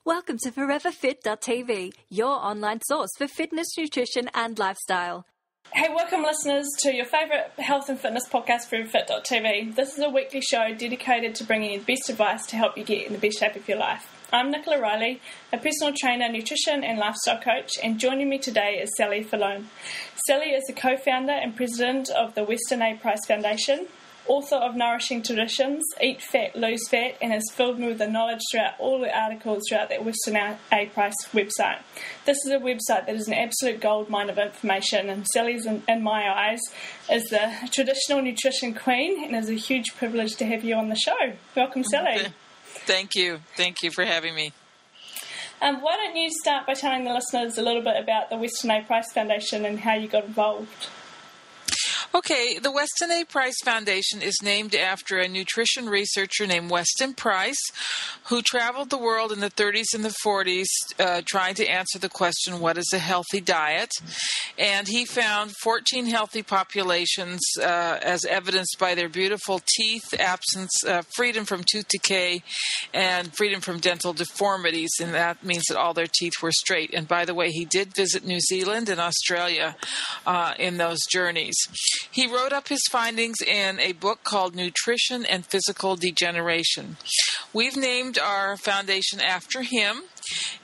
Welcome to ForeverFit.tv, your online source for fitness, nutrition and lifestyle. Hey, welcome listeners to your favourite health and fitness podcast, ForeverFit.tv. This is a weekly show dedicated to bringing you the best advice to help you get in the best shape of your life. I'm Nicola Reilly, a personal trainer, nutrition and lifestyle coach, and joining me today is Fallon. Sally is the co-founder and president of the Weston Price Foundation, author of Nourishing Traditions, Eat Fat, Lose Fat, and has filled me with the knowledge throughout all the articles throughout that Weston Price website. This is a website that is an absolute goldmine of information, and Sally's, in my eyes, is the traditional nutrition queen, and it's a huge privilege to have you on the show. Welcome, Sally. Thank you. Thank you for having me. Why don't you start by telling the listeners a little bit about the Weston Price Foundation and how you got involved? Okay, the Weston A. Price Foundation is named after a nutrition researcher named Weston Price, who traveled the world in the 30s and the 40s trying to answer the question, what is a healthy diet? And he found 14 healthy populations as evidenced by their beautiful teeth, absence, freedom from tooth decay, and freedom from dental deformities. And that means that all their teeth were straight. And by the way, he did visit New Zealand and Australia in those journeys. He wrote up his findings in a book called Nutrition and Physical Degeneration. We've named our foundation after him,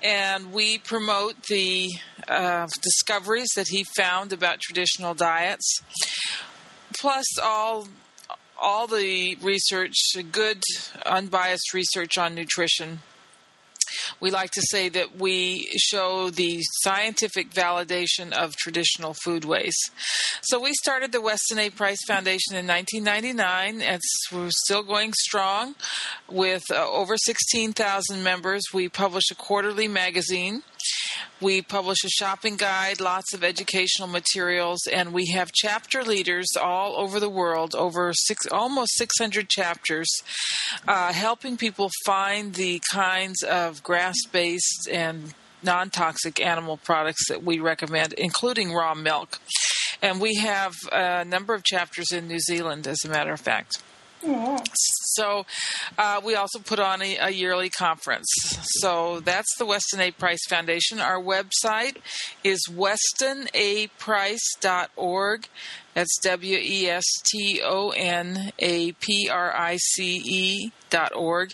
and we promote the discoveries that he found about traditional diets, plus all the research, good, unbiased research on nutrition. We like to say that we show the scientific validation of traditional foodways. So we started the Weston A. Price Foundation in 1999. We're still going strong with over 16,000 members. We publish a quarterly magazine. We publish a shopping guide, lots of educational materials, and we have chapter leaders all over the world, almost 600 chapters, helping people find the kinds of grass-based and non-toxic animal products that we recommend, including raw milk. And we have a number of chapters in New Zealand, as a matter of fact. So we also put on a yearly conference. So that's the Weston A. Price Foundation. Our website is westonaprice.org. That's WESTONAPRICE.org.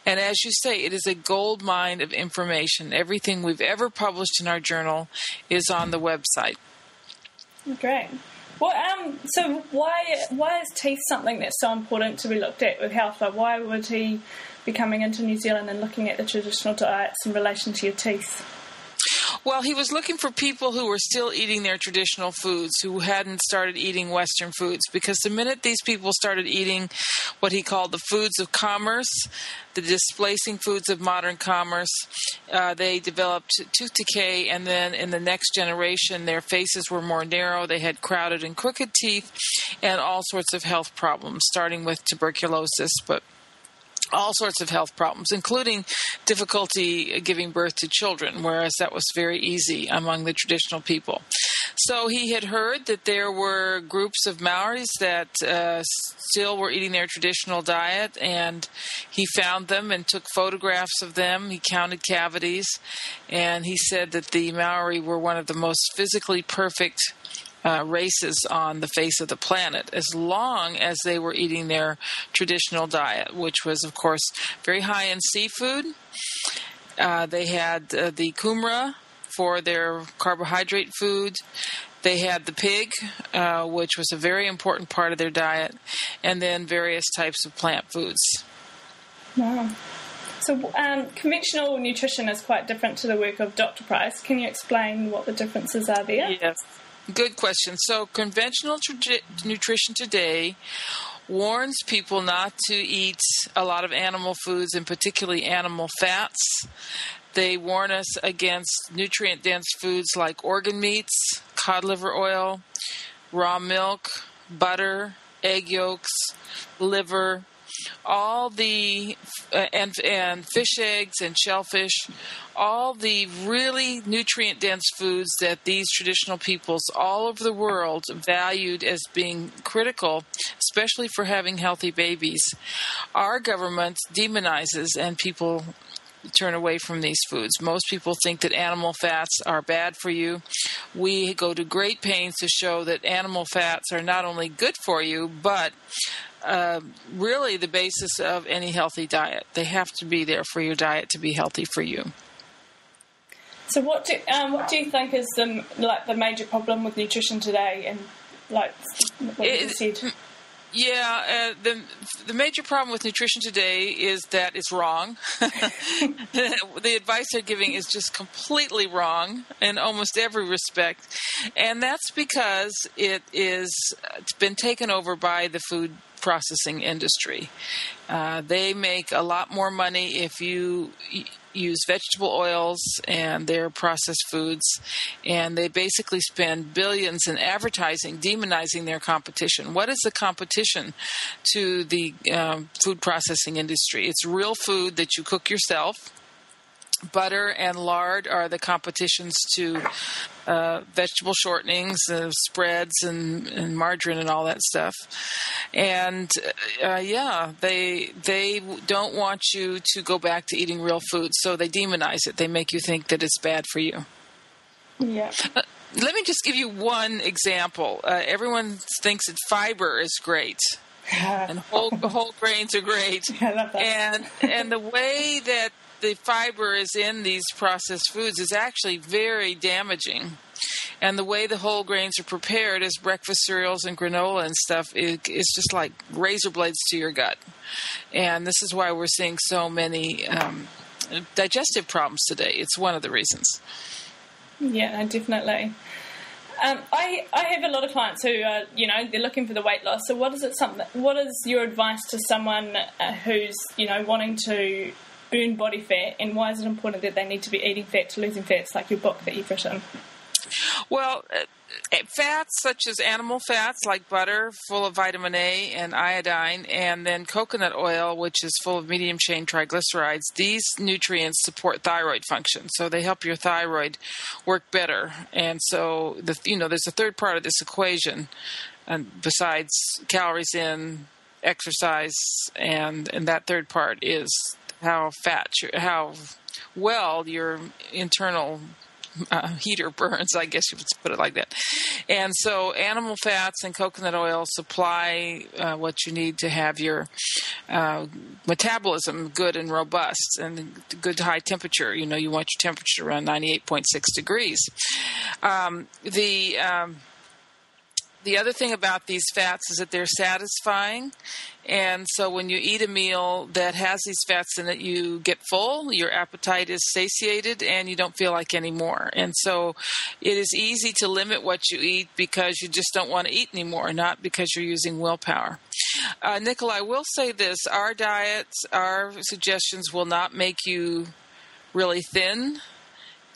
And as you say, it is a gold mine of information. Everything we've ever published in our journal is on the website. Great. Well, so why is teeth something that's so important to be looked at with health? Like, why would he be coming into New Zealand and looking at the traditional diets in relation to your teeth? Well, he was looking for people who were still eating their traditional foods, who hadn't started eating Western foods, because the minute these people started eating what he called the foods of commerce, the displacing foods of modern commerce, they developed tooth decay, and then in the next generation, their faces were more narrow, they had crowded and crooked teeth, and all sorts of health problems, starting with tuberculosis, but all sorts of health problems, including difficulty giving birth to children, whereas that was very easy among the traditional people. So he had heard that there were groups of Maoris that still were eating their traditional diet, and he found them and took photographs of them. He counted cavities, and he said that the Maori were one of the most physically perfect races on the face of the planet, as long as they were eating their traditional diet, which was, of course, very high in seafood. They had the kumara for their carbohydrate food. They had the pig, which was a very important part of their diet, and then various types of plant foods. Wow. So conventional nutrition is quite different to the work of Dr. Price. Can you explain what the differences are there? Yes. Good question. So conventional nutrition today warns people not to eat a lot of animal foods, and particularly animal fats. They warn us against nutrient-dense foods like organ meats, cod liver oil, raw milk, butter, egg yolks, liver, all the and fish eggs and shellfish, all the really nutrient-dense foods that these traditional peoples all over the world valued as being critical, especially for having healthy babies, our government demonizes, and people turn away from these foods. Most people think that animal fats are bad for you. We go to great pains to show that animal fats are not only good for you, but really the basis of any healthy diet. They have to be there for your diet to be healthy for you. So what do you think is the major problem with nutrition today, and like what you said? Yeah, the major problem with nutrition today is that it's wrong. The advice they're giving is just completely wrong in almost every respect, and that's because it's been taken over by the food processing industry. They make a lot more money if you use vegetable oils and their processed foods, and they basically spend billions in advertising, demonizing their competition. What is the competition to the food processing industry? It's real food that you cook yourself. Butter and lard are the competitions to vegetable shortenings, spreads, and margarine and all that stuff. And they don't want you to go back to eating real food, so they demonize it. They make you think that it's bad for you. Yeah. Let me just give you one example. Everyone thinks that fiber is great. And whole grains are great. I love that. And the way that the fiber is in these processed foods is actually very damaging. And the way the whole grains are prepared as breakfast cereals and granola and stuff is just like razor blades to your gut. And this is why we're seeing so many digestive problems today. It's one of the reasons. Yeah, definitely. I have a lot of clients who are, they're looking for the weight loss. So what is your advice to someone who's, wanting to burn body fat, and why is it important that they need to be eating fat to losing fat? It's like your book that you've written. Well, fats such as animal fats like butter, full of vitamin A and iodine, and then coconut oil, which is full of medium-chain triglycerides, these nutrients support thyroid function, so they help your thyroid work better. And so, there's a third part of this equation, and besides calories in, exercise, and that third part is how well your internal heater burns, I guess you would put it like that. And so animal fats and coconut oil supply what you need to have your metabolism good and robust and good high temperature. You want your temperature around 98.6 degrees. The other thing about these fats is that they're satisfying. And so when you eat a meal that has these fats in it, you get full, your appetite is satiated, and you don't feel like any more. And so it is easy to limit what you eat because you just don't want to eat anymore, not because you're using willpower. Nicola, I will say this. Our diets, our suggestions will not make you really thin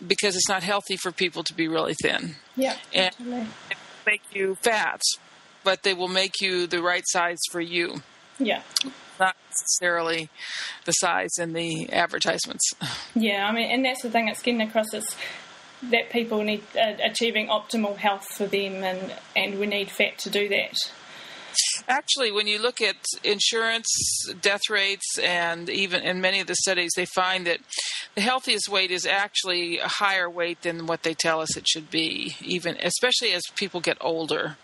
because it's not healthy for people to be really thin. Yeah, and make you fat, but they will make you the right size for you. Yeah. Not necessarily the size in the advertisements. Yeah, and that's the thing that's getting across is that people need achieving optimal health for them, and we need fat to do that. Actually, when you look at insurance, death rates, and even in many of the studies, they find that the healthiest weight is actually a higher weight than what they tell us it should be, especially as people get older.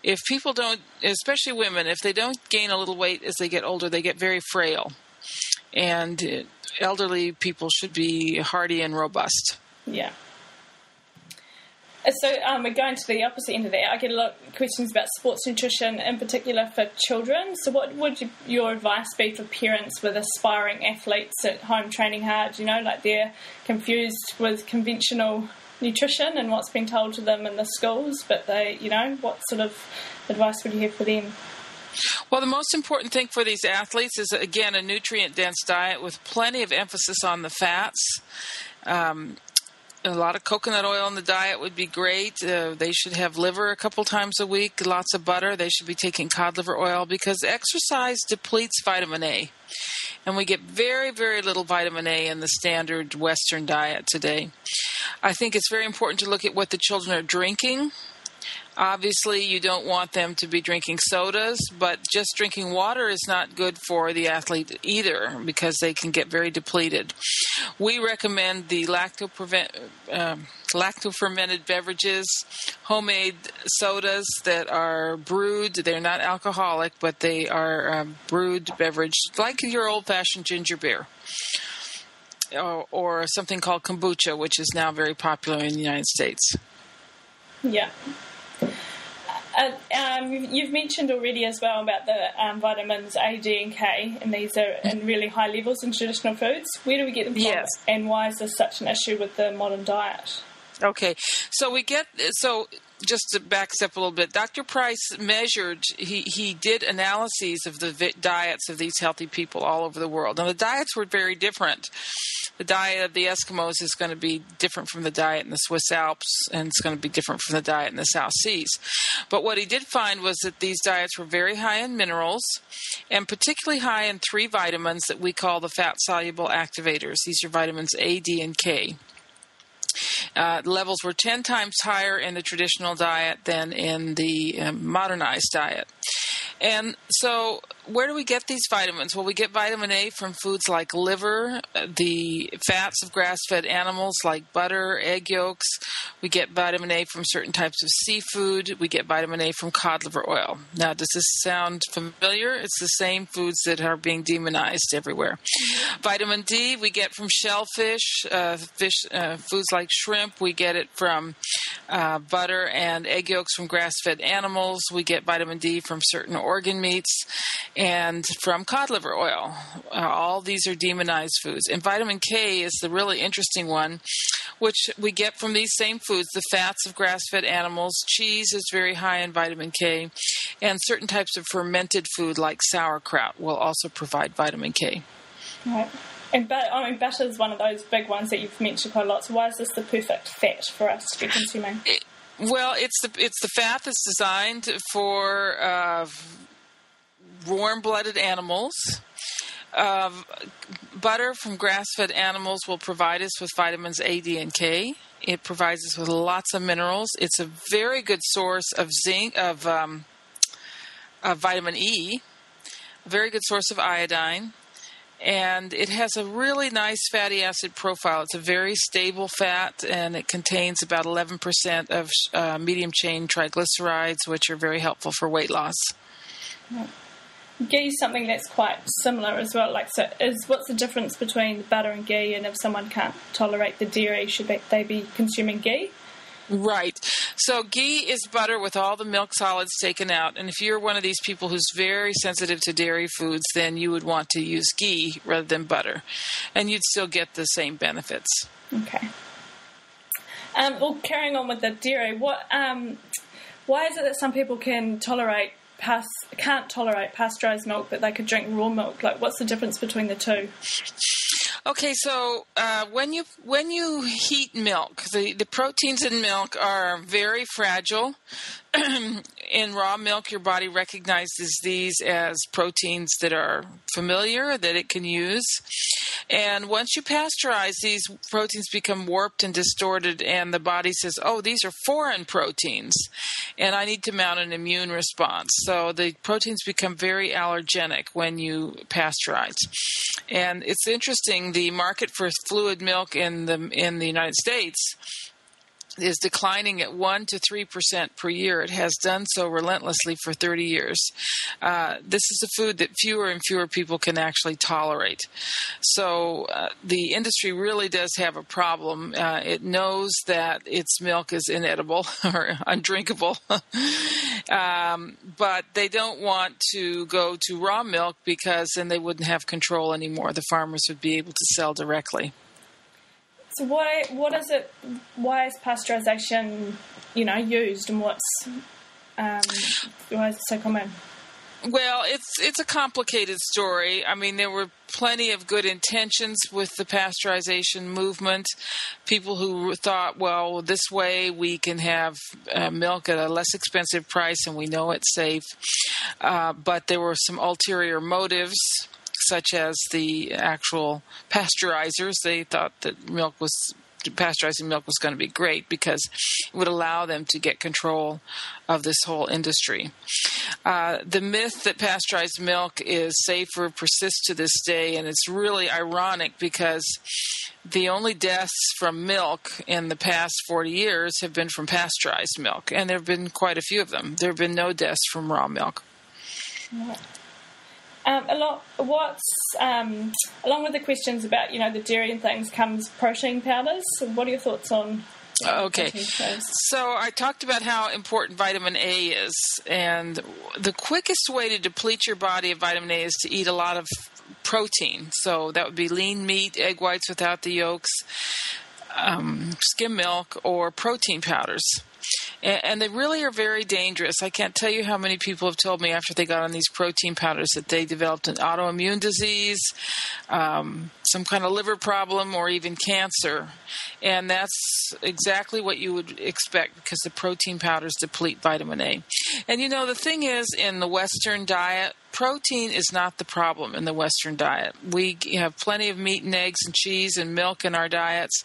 If people don't, especially women, if they don't gain a little weight as they get older, they get very frail. And elderly people should be hardy and robust. Yeah. So we're going to the opposite end of that. I get a lot of questions about sports nutrition, in particular for children. So what would your advice be for parents with aspiring athletes at home training hard? Like they're confused with conventional nutrition and what's been told to them in the schools, but they, what sort of advice would you have for them? Well, the most important thing for these athletes is, again, a nutrient-dense diet with plenty of emphasis on the fats. A lot of coconut oil in the diet would be great. They should have liver a couple times a week, lots of butter. They should be taking cod liver oil because exercise depletes vitamin A. And we get very, very little vitamin A in the standard Western diet today. I think it's very important to look at what the children are drinking Obviously, you don't want them to be drinking sodas, but just drinking water is not good for the athlete either because they can get very depleted. We recommend the lacto-fermented beverages, homemade sodas that are brewed. They're not alcoholic, but they are brewed beverage, like your old-fashioned ginger beer. Or something called kombucha, which is now very popular in the United States. Yeah. You've mentioned already as well about the vitamins A, D, and K, and these are in really high levels in traditional foods. Where do we get them from? Yes. And why is this such an issue with the modern diet? Okay, so just to back step a little bit, Dr. Price measured, he did analyses of the diets of these healthy people all over the world. And the diets were very different. The diet of the Eskimos is going to be different from the diet in the Swiss Alps, and it's going to be different from the diet in the South Seas. But what he did find was that these diets were very high in minerals, and particularly high in 3 vitamins that we call the fat-soluble activators. These are vitamins A, D, and K. Levels were 10 times higher in the traditional diet than in the modernized diet. And so where do we get these vitamins? Well, we get vitamin A from foods like liver, the fats of grass-fed animals like butter, egg yolks. We get vitamin A from certain types of seafood. We get vitamin A from cod liver oil. Now, does this sound familiar? It's the same foods that are being demonized everywhere. Vitamin D we get from shellfish, foods like shrimp. We get it from butter and egg yolks from grass-fed animals. We get vitamin D from certain organ meats and from cod liver oil. All these are demonized foods. And vitamin K is the really interesting one, which we get from these same foods, the fats of grass-fed animals. Cheese is very high in vitamin K. And certain types of fermented food like sauerkraut will also provide vitamin K. Right. And butter is one of those big ones that you've mentioned quite a lot. So why is this the perfect fat for us to be consuming? Well, it's the fat that's designed for warm-blooded animals. Butter from grass-fed animals will provide us with vitamins A, D, and K. It provides us with lots of minerals. It's a very good source of zinc, of vitamin E, a very good source of iodine. And it has a really nice fatty acid profile. It's a very stable fat, and it contains about 11% of medium-chain triglycerides, which are very helpful for weight loss. Yeah. Ghee is something that's quite similar as well. What's the difference between butter and ghee? And if someone can't tolerate the dairy, should they be consuming ghee? Right. So ghee is butter with all the milk solids taken out. And if you're one of these people who's very sensitive to dairy foods, then you would want to use ghee rather than butter. And you'd still get the same benefits. Okay. Well, carrying on with the dairy, why is it that some people can't tolerate pasteurized milk, but they could drink raw milk? What's the difference between the two? Okay, so when you heat milk, the proteins in milk are very fragile. In raw milk, your body recognizes these as proteins that are familiar, that it can use. And once you pasteurize, these proteins become warped and distorted, and the body says, oh, these are foreign proteins, and I need to mount an immune response. So the proteins become very allergenic when you pasteurize. And it's interesting, the market for fluid milk in the United States is declining at 1 to 3% per year. It has done so relentlessly for 30 years. This is a food that fewer and fewer people can actually tolerate. So the industry really does have a problem. It knows that its milk is inedible or undrinkable, but they don't want to go to raw milk because then they wouldn't have control anymore. The farmers would be able to sell directly. So why is pasteurization, used, and why is it so common? Well, it's a complicated story. I mean, there were plenty of good intentions with the pasteurization movement. People who thought, well, this way we can have milk at a less expensive price and we know it's safe. But there were some ulterior motives, such as the actual pasteurizers. They thought that milk was pasteurizing milk was going to be great because it would allow them to get control of this whole industry. The myth that pasteurized milk is safer persists to this day, and it's really ironic because the only deaths from milk in the past 40 years have been from pasteurized milk, and there have been quite a few of them. There have been no deaths from raw milk. Along with the questions about, the dairy and things comes protein powders. So what are your thoughts on Okay, so I talked about how important vitamin A is, and the quickest way to deplete your body of vitamin A is to eat a lot of protein. So that would be lean meat, egg whites without the yolks, skim milk, or protein powders. And they really are very dangerous. I can't tell you how many people have told me after they got on these protein powders that they developed an autoimmune disease, some kind of liver problem, or even cancer. And that's exactly what you would expect because the protein powders deplete vitamin A. And, the thing is, in the Western diet, protein is not the problem in the Western diet. We have plenty of meat and eggs and cheese and milk in our diets,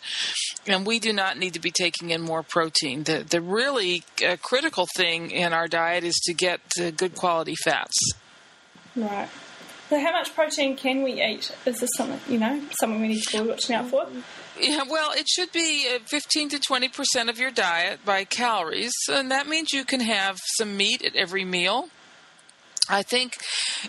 and we do not need to be taking in more protein. The really critical thing in our diet is to get good quality fats. Right. So how much protein can we eat? Is this something we need to be watching out for? Yeah, well, it should be 15 to 20% of your diet by calories, and that means you can have some meat at every meal. I think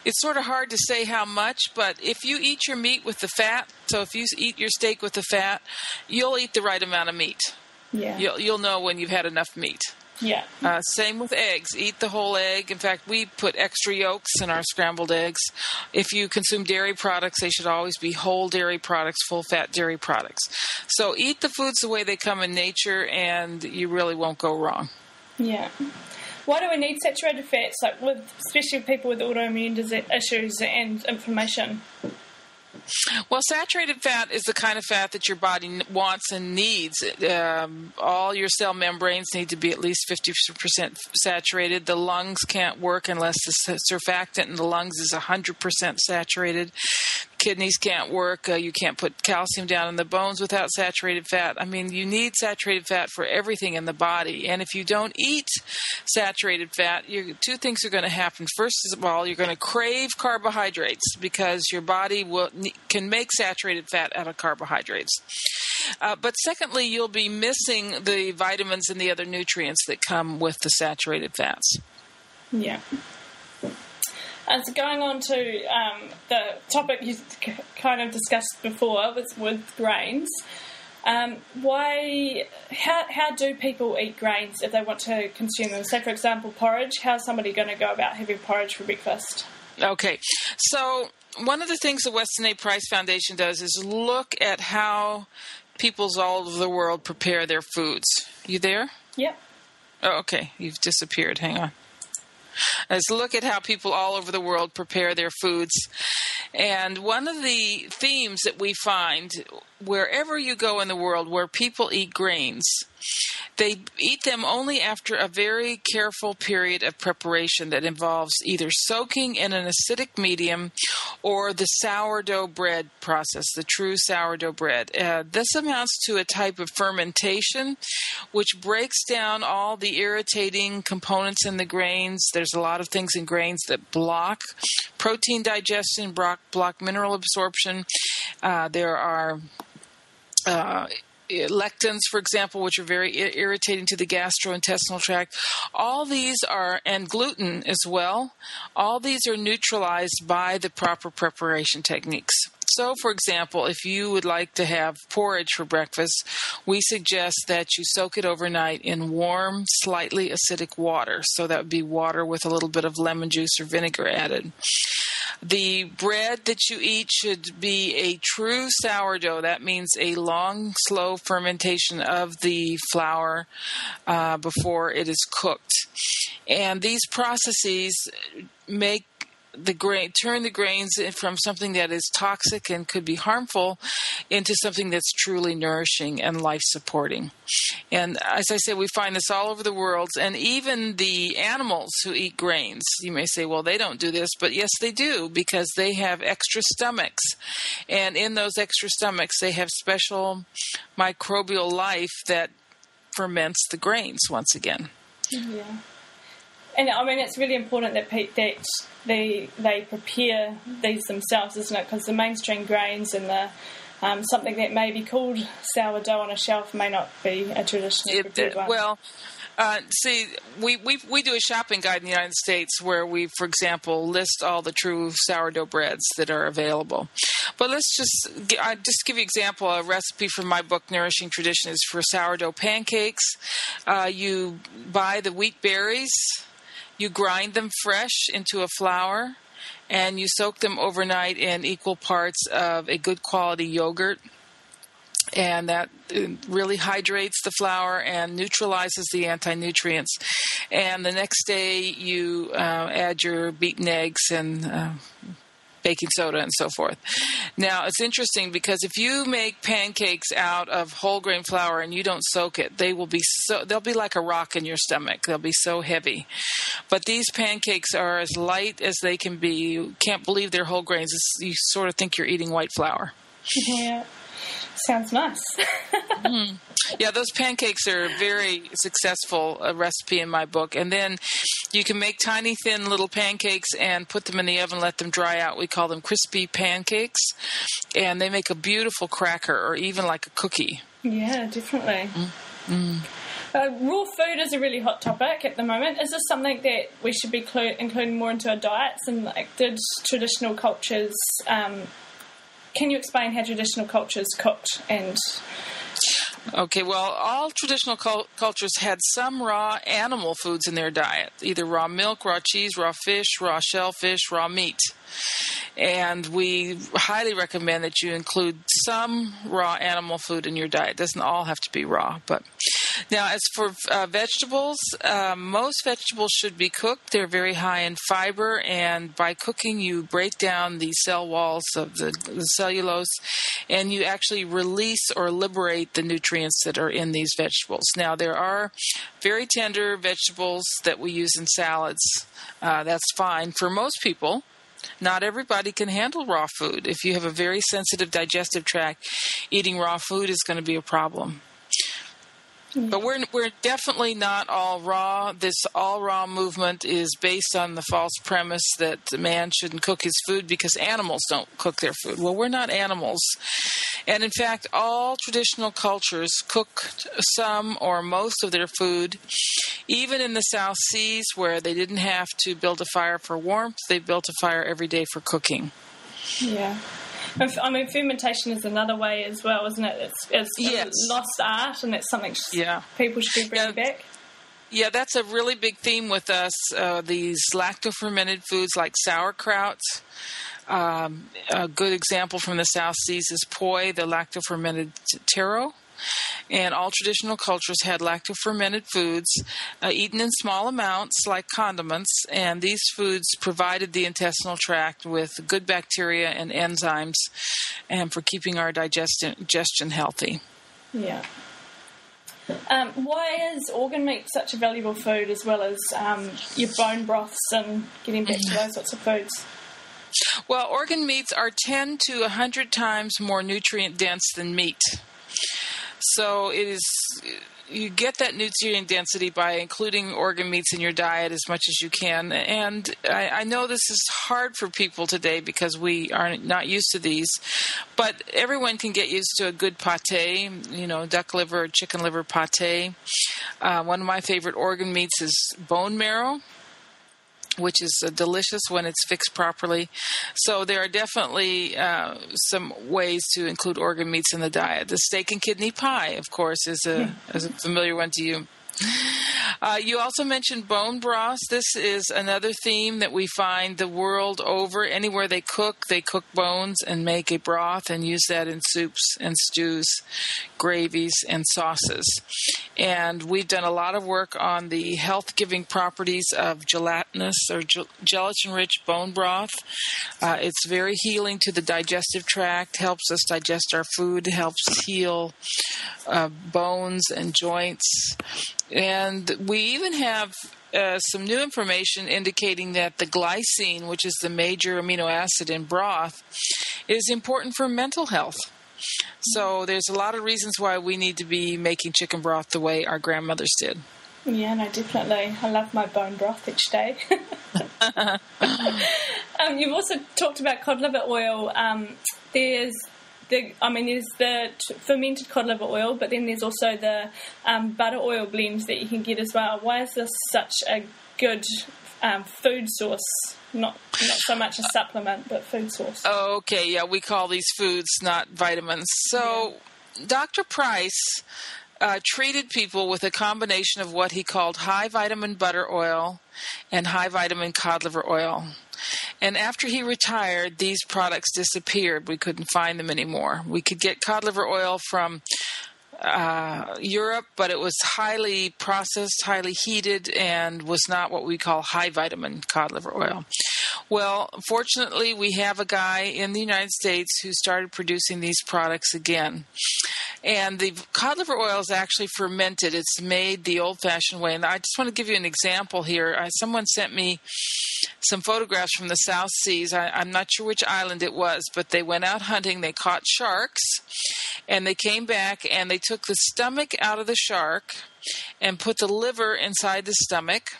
it's sort of hard to say how much, but if you eat your meat with the fat, so if you eat your steak with the fat, you'll eat the right amount of meat. Yeah. You'll know when you've had enough meat. Yeah. Same with eggs. Eat the whole egg. In fact, we put extra yolks in our scrambled eggs. If you consume dairy products, they should always be whole dairy products, full-fat dairy products. So eat the foods the way they come in nature, and you really won't go wrong. Yeah. Why do we need saturated fats, especially people with autoimmune issues and inflammation? Well, saturated fat is the kind of fat that your body wants and needs. All your cell membranes need to be at least 50% saturated. The lungs can't work unless the surfactant in the lungs is 100% saturated. Kidneys can't work. You can't put calcium down in the bones without saturated fat. I mean, you need saturated fat for everything in the body. And if you don't eat saturated fat, two things are going to happen. First of all, you're going to crave carbohydrates because your body can make saturated fat out of carbohydrates. But secondly, you'll be missing the vitamins and the other nutrients that come with the saturated fats. Yeah. And so going on to the topic you kind of discussed before with grains, how do people eat grains if they want to consume them? Say, for example, porridge. How's somebody going to go about having porridge for breakfast? Okay, so one of the things the Weston A. Price Foundation does is look at how peoples all over the world prepare their foods. You there? Yep. Oh, okay, you've disappeared. Hang on. Let's look at how people all over the world prepare their foods. And one of the themes that we find wherever you go in the world where people eat grains, they eat them only after a very careful period of preparation that involves either soaking in an acidic medium or the sourdough bread process, the true sourdough bread. This amounts to a type of fermentation which breaks down all the irritating components in the grains. There's a lot of things in grains that block protein digestion, block mineral absorption. There are lectins, for example, which are very irritating to the gastrointestinal tract. All these are, and gluten as well, all these are neutralized by the proper preparation techniques. So, for example, if you would like to have porridge for breakfast, we suggest that you soak it overnight in warm, slightly acidic water. So that would be water with a little bit of lemon juice or vinegar added. The bread that you eat should be a true sourdough. That means a long, slow fermentation of the flour before it is cooked. And these processes make turn the grains from something that is toxic and could be harmful into something that's truly nourishing and life-supporting. And as I said, we find this all over the world, and even the animals who eat grains. You may say, well, they don't do this, but yes, they do, because they have extra stomachs. And in those extra stomachs, they have special microbial life that ferments the grains once again. Yeah. And I mean, it's really important that they prepare these themselves, isn't it? Because the mainstream grains and the something that may be called sourdough on a shelf may not be a traditionally prepared one. Well, see, we do a shopping guide in the United States where we, for example, list all the true sourdough breads that are available. But let's just give you an example. A recipe from my book, Nourishing Tradition, is for sourdough pancakes. You buy the wheat berries, you grind them fresh into a flour, and you soak them overnight in equal parts of a good quality yogurt. And that really hydrates the flour and neutralizes the anti-nutrients. And the next day you add your beaten eggs and baking soda and so forth. Now, it's interesting because if you make pancakes out of whole grain flour and you don't soak it, they'll be like a rock in your stomach. They'll be so heavy. But these pancakes are as light as they can be. You can't believe they're whole grains. You sort of think you're eating white flour. Yeah. Sounds nice. Yeah, those pancakes are a very successful recipe in my book. And then you can make tiny, thin little pancakes and put them in the oven, let them dry out. We call them crispy pancakes. And they make a beautiful cracker or even like a cookie. Yeah, definitely. Raw food is a really hot topic at the moment. Is this something that we should be including more into our diets? And did traditional cultures... can you explain how traditional cultures cooked and... Okay, well, all traditional cultures had some raw animal foods in their diet, either raw milk, raw cheese, raw fish, raw shellfish, raw meat. And we highly recommend that you include some raw animal food in your diet. It doesn't all have to be raw. But now, as for vegetables, most vegetables should be cooked. They're very high in fiber, and by cooking, you break down the cell walls of the cellulose, and you actually release or liberate the nutrients that are in these vegetables. Now, there are very tender vegetables that we use in salads. That's fine for most people. Not everybody can handle raw food. If you have a very sensitive digestive tract, eating raw food is going to be a problem. But we're definitely not all raw. This all raw movement is based on the false premise that man shouldn't cook his food because animals don't cook their food. Well, we're not animals. And in fact, all traditional cultures cook some or most of their food. Even in the South Seas, where they didn't have to build a fire for warmth, they built a fire every day for cooking. Yeah. I mean, fermentation is another way as well, isn't it? It's yes. A lost art, and that's something people should be bringing back. Yeah, that's a really big theme with us. These lacto-fermented foods like sauerkraut. A good example from the South Seas is poi, the lacto-fermented taro. And all traditional cultures had lacto-fermented foods eaten in small amounts like condiments, and these foods provided the intestinal tract with good bacteria and enzymes and for keeping our digestion healthy. Yeah. Why is organ meat such a valuable food as well as your bone broths and getting back to those sorts of foods? Well, organ meats are 10 to 100 times more nutrient dense than meat. So you get that nutrient density by including organ meats in your diet as much as you can. And I know this is hard for people today because we are not used to these, but everyone can get used to a good pate, duck liver or chicken liver pate. One of my favorite organ meats is bone marrow, which is delicious when it's fixed properly. So there are definitely some ways to include organ meats in the diet. The steak and kidney pie, of course, is a familiar one to you. You also mentioned bone broth. This is another theme that we find the world over. Anywhere they cook bones and make a broth and use that in soups and stews, gravies, and sauces. And we've done a lot of work on the health-giving properties of gelatinous or gelatin-rich bone broth. It's very healing to the digestive tract, helps us digest our food, helps heal bones and joints. And we even have some new information indicating that the glycine, which is the major amino acid in broth, is important for mental health. So there's a lot of reasons why we need to be making chicken broth the way our grandmothers did. Yeah, no, definitely. I love my bone broth each day. You've also talked about cod liver oil. There's the fermented cod liver oil, but then there's also the butter oil blends that you can get as well. Why is this such a good food source? Not so much a supplement, but food source. Oh, okay. Yeah, we call these foods, not vitamins. So Dr. Price treated people with a combination of what he called high vitamin butter oil and high vitamin cod liver oil. And after he retired, these products disappeared. We couldn't find them anymore. We could get cod liver oil from Europe, but it was highly processed, highly heated, and was not what we call high vitamin cod liver oil. Well, fortunately, we have a guy in the United States who started producing these products again. And the cod liver oil is actually fermented. It's made the old-fashioned way. And I just want to give you an example here. Someone sent me some photographs from the South Seas. I'm not sure which island it was, but they went out hunting. They caught sharks, and they came back, and they took the stomach out of the shark and put the liver inside the stomach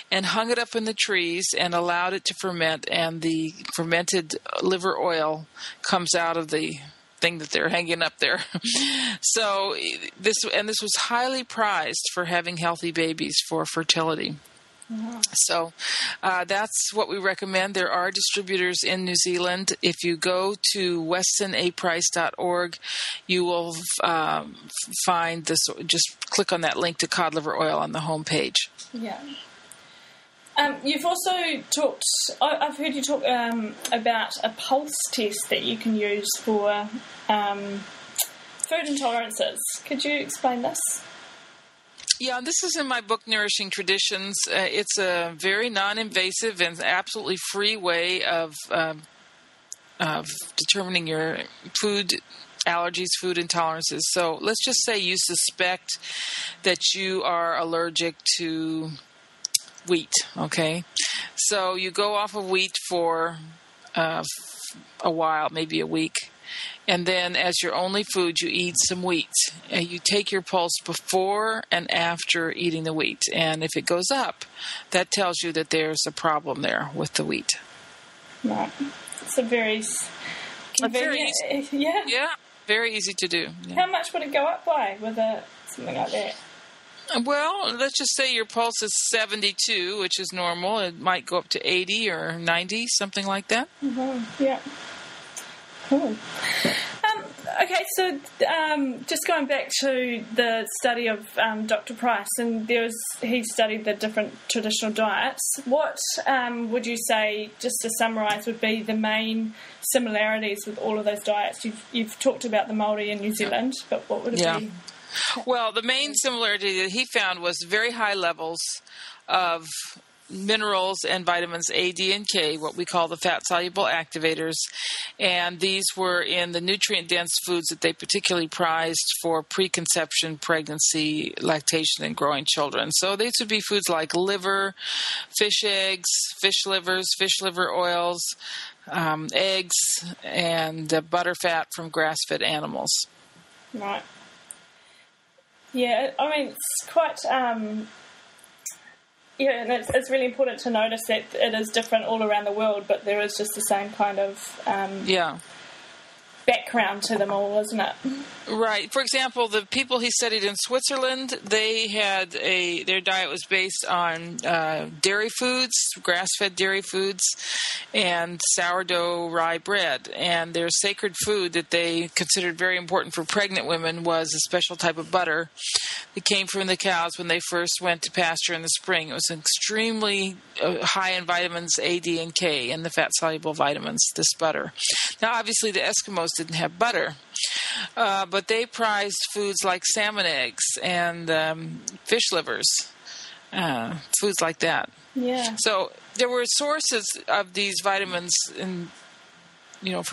and hung it up in the trees and allowed it to ferment, and the fermented liver oil comes out of the thing that they're hanging up there. So this was highly prized for having healthy babies for fertility. Wow. So that's what we recommend. There are distributors in New Zealand. If you go to westonaprice.org, you will find this. Just click on that link to cod liver oil on the homepage. Yeah. You've also talked, I've heard you talk about a pulse test that you can use for food intolerances. Could you explain this? Yeah, this is in my book, Nourishing Traditions. It's a very non-invasive and absolutely free way of determining your food allergies, food intolerances. So let's just say you suspect that you are allergic to wheat, okay? So you go off of wheat for a while, maybe a week, and then as your only food, you eat some wheat. And you take your pulse before and after eating the wheat, and if it goes up, that tells you that there's a problem there with the wheat. Right. It's a very convenient. Yeah, very easy to do. Yeah. How much would it go up by with something like that? Well, let's just say your pulse is 72, which is normal. It might go up to 80 or 90, something like that. Mm-hmm. Yeah. Cool. Okay, so just going back to the study of Dr. Price, and he studied the different traditional diets. What would you say, just to summarise, would be the main similarities with all of those diets? You've talked about the Māori in New Zealand, but what would it be? Well, the main similarity that he found was very high levels of minerals and vitamins A, D, and K, what we call the fat-soluble activators, and these were in the nutrient-dense foods that they particularly prized for preconception, pregnancy, lactation, and growing children. So these would be foods like liver, fish eggs, fish livers, fish liver oils, eggs, and butter fat from grass-fed animals. Right. Yeah, I mean, it's quite... and it's really important to notice that it is different all around the world, but there is just the same kind of background to them all, isn't it? Right. For example, the people he studied in Switzerland, they had their diet was based on dairy foods, grass-fed dairy foods, and sourdough rye bread. And their sacred food that they considered very important for pregnant women was a special type of butter that came from the cows when they first went to pasture in the spring. It was extremely high in vitamins A, D, and K, and the fat-soluble vitamins, this butter. Now, obviously, the Eskimos didn't have butter, but they prized foods like salmon eggs and fish livers, foods like that. Yeah. So there were sources of these vitamins from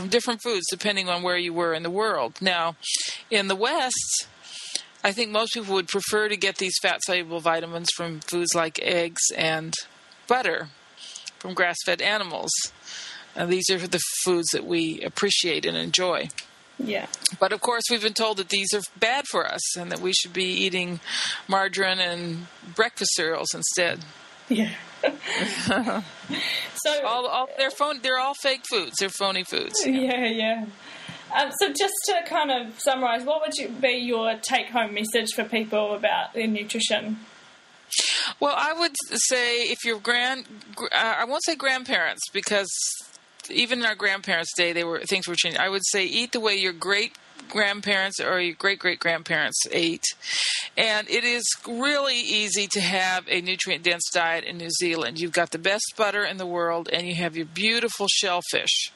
different foods depending on where you were in the world. Now, in the West, I think most people would prefer to get these fat-soluble vitamins from foods like eggs and butter from grass-fed animals. These are the foods that we appreciate and enjoy. Yeah. But, of course, we've been told that these are bad for us and that we should be eating margarine and breakfast cereals instead. Yeah. So they're all fake foods. They're phony foods. Yeah. So just to kind of summarize, what would be your take-home message for people about their nutrition? Well, I would say if you're I won't say grandparents, because even in our grandparents' day, things were changing. I would say eat the way your great-grandparents or your great-great-grandparents ate. And it is really easy to have a nutrient-dense diet in New Zealand. You've got the best butter in the world, and you have your beautiful shellfish.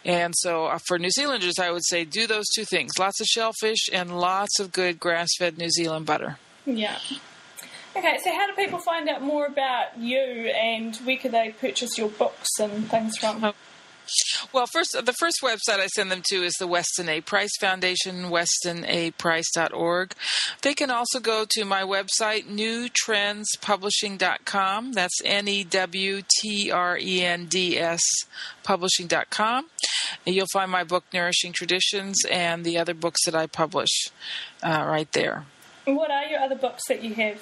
And so for New Zealanders, I would say do those two things. Lots of shellfish and lots of good grass-fed New Zealand butter. Yeah. Okay, so how do people find out more about you, and where could they purchase your books and things from? Well, the first website I send them to is the Weston A. Price Foundation, westonaprice.org. They can also go to my website, newtrendspublishing.com. That's NEWTRENDS publishing.com. And you'll find my book, Nourishing Traditions, and the other books that I publish right there. What are your other books that you have?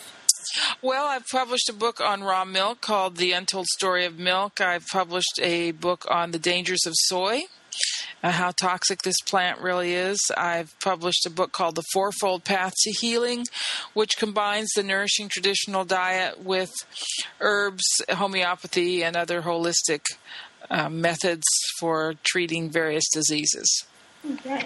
Well, I've published a book on raw milk called The Untold Story of Milk. I've published a book on the dangers of soy, how toxic this plant really is. I've published a book called The Fourfold Path to Healing, which combines the nourishing traditional diet with herbs, homeopathy, and other holistic methods for treating various diseases. Okay.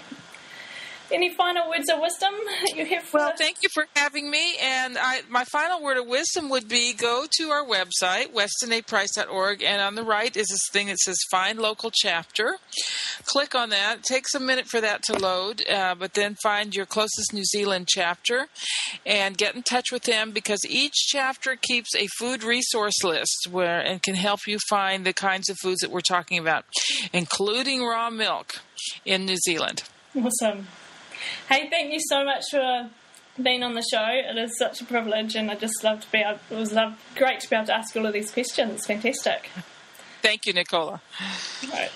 Any final words of wisdom you have for us? Well, thank you for having me. And my final word of wisdom would be go to our website, westonaprice.org, and on the right is this thing that says Find Local Chapter. Click on that. It takes a minute for that to load, but then find your closest New Zealand chapter and get in touch with them, because each chapter keeps a food resource list and can help you find the kinds of foods that we're talking about, including raw milk in New Zealand. Awesome. Hey, thank you so much for being on the show. It is such a privilege, and I just love to be able. It was great to be able to ask all of these questions. Fantastic. Thank you, Nicola. Right.